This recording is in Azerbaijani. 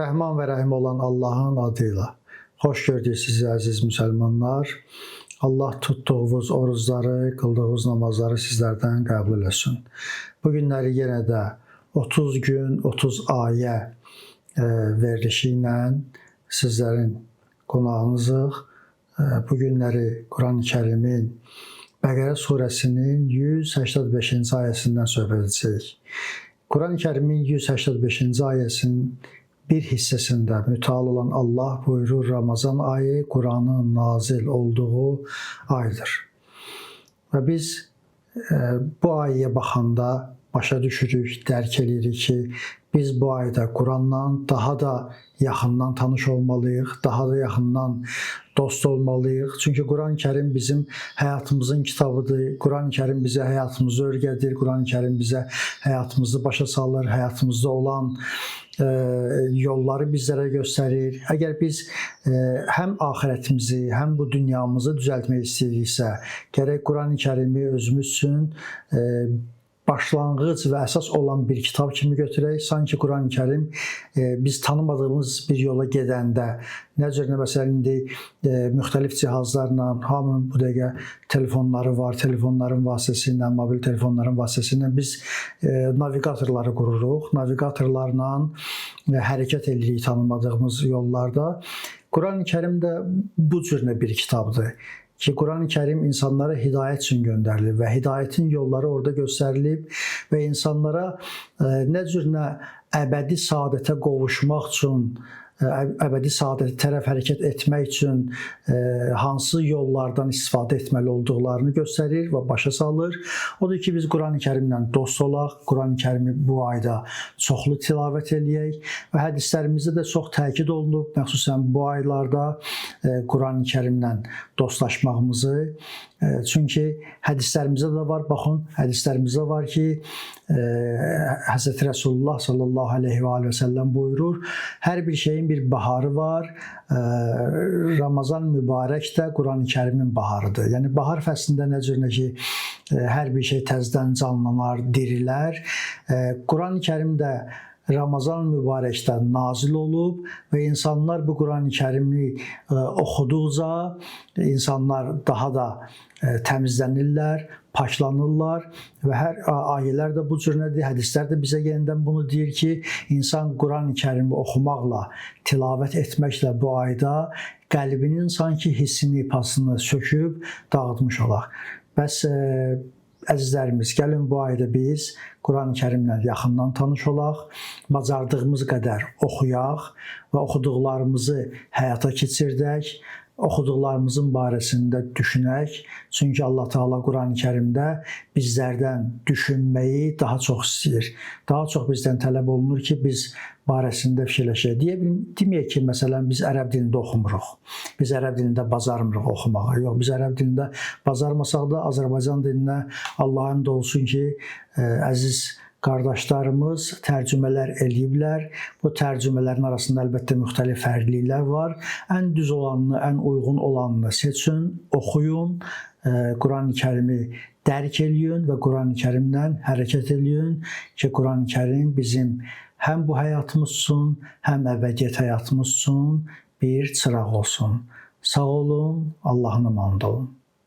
Rəhman və Rəhim olan Allahın adıyla. Xoş gördük sizi əziz müsəlmanlar. Allah tutduğunuz orucları, qıldığınız namazları sizlərdən qəbul etsin. Bu günləri yenə də 30 gün, 30 ayə verilişi ilə sizlərin qonağınızıq. Bu günləri Quran-ı-Kərimin Bəqərə surəsinin 185-ci ayəsindən söhbət edəcəyik. Quran-ı-Kərimin 185-ci ayəsinin bir hissəsində mütəal olan Allah buyurur, Ramazan ayı Quranın nazil olduğu aydır. Və biz bu ayəyə baxanda başa düşürük, dərk edirik ki, biz bu ayda Quranla daha da yaxından tanış olmalıyıq, daha da yaxından dost olmalıyıq. Çünki Quran-Kərim bizim həyatımızın kitabıdır. Quran-Kərim bizə həyatımızı öyrədir. Quran-Kərim bizə həyatımızı başa salır, həyatımızda olan yolları bizlərə göstərir. Əgər biz həm axirətimizi, həm bu dünyamızı düzəltmək istəyiriksə, gərək Quran-Kərimi özümüz üçün başlanğıc və əsas olan bir kitab kimi götürək. Sanki Quran-Kərim biz tanımadığımız bir yola gedəndə, nə cür, məsələn, indi müxtəlif cihazlarla, hamının bu dəqiqə telefonları var, telefonların vasitəsilə, mobil telefonların vasitəsilə biz navigatorları qururuq. Navigatorlarla hərəkət edirik tanımadığımız yollarda. Quran-Kərim də bu cür bir kitabdır ki, Quran-Kərim insanlara hidayət üçün göndərilib və hidayətin yolları orada göstərilib və insanlara nə cür əbədi saadətə qovuşmaq üçün, əbədi saadətə tərəf hərəkət etmək üçün hansı yollardan istifadə etməli olduqlarını göstərir və başa salır. Odur ki, biz Quran-Kərimlə dost olaq, Quran-Kərimi bu ayda çoxlu tilavət eləyək və hədislərimizdə də çox təkid olunub, məxsusən bu aylarda Quran-Kərimlə dostlaşmağımızı. Çünki hədislərimizdə də var, baxın, hədislərimizdə var ki, Həzrəti Rəsulullah sallallahu aleyhi və səlləm buyurur, hər bir şeyin bir baharı var, Ramazan mübarək də Quran-Kərimin baharıdır. Yəni, bahar fəslində nə cür ki, hər bir şey təzədən canlanar, dirilər. Quran-Kərim də Ramazan mübarəkdə nazil olub və insanlar bu Quran-Kərimi oxuduqca insanlar daha da təmizlənirlər, paklanırlar və hər ayələr də bu cür nədir? Hədislər də bizə yenidən bunu deyir ki, insan Quran-Kərimi oxumaqla, tilavət etməklə bu ayda qəlbinin sanki hissini, pasını söküb dağıtmış olaq. Bəs əzizlərimiz, gəlin bu ayda biz Quran-Kərimlə yaxından tanış olaq, bacardığımız qədər oxuyaq və oxuduqlarımızı həyata keçirdək, oxuduqlarımızın barəsində düşünək. Çünki Allah Teala Quran-Kərimdə bizlərdən düşünməyi daha çox istəyir. Daha çox bizdən tələb olunur ki, biz barəsində fikirləşək. Deməyək ki, məsələn, biz ərəb dilində oxumuruq. Biz ərəb dilində bacarmırıq oxumağa. Yox, biz ərəb dilində bacarmasaq da Azərbaycan dilinə Allah həmd olsun ki, əziz qardaşlarımız tərcümələr eləyiblər. Bu tərcümələrin arasında əlbəttə müxtəlif fərqliliklər var. Ən düz olanını, ən uyğun olanını seçin, oxuyun, Quran-Kərimi dərk eləyin və Quran-Kərimlə hərəkət eləyin ki, Quran-Kərim bizim həm bu həyatımız üçün, həm əbədiyyət həyatımız üçün bir çıraq olsun. Sağ olun, Allahın amanında olun.